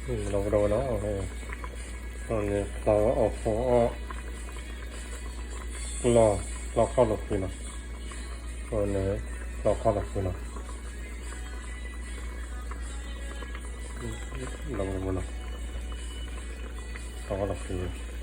เราโดนแล้วตอนนี้เราออกหัวรอเข้าหลบอยู่นะตอนนี้เราเข้าหลบอยู่นะเราโดนนะเราเข้าหลบอยู่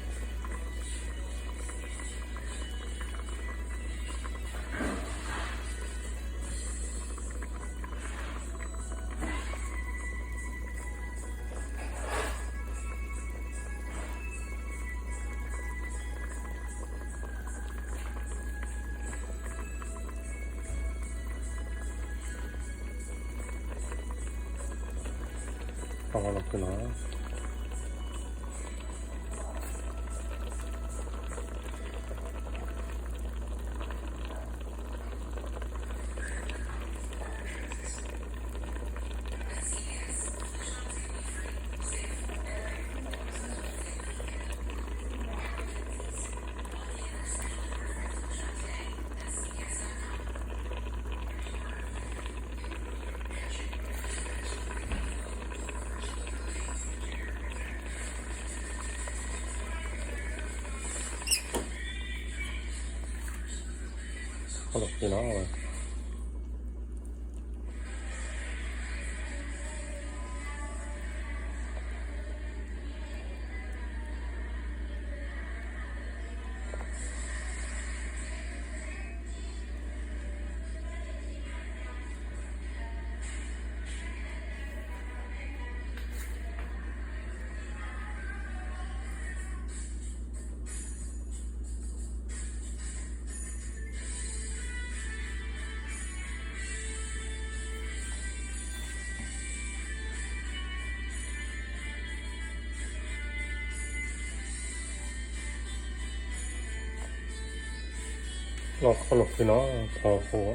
เราเข้าหลบอยู่นะเข้าหลบอยู่นะเราเข้าหลบอยู่นะพอหัว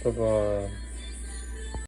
例えば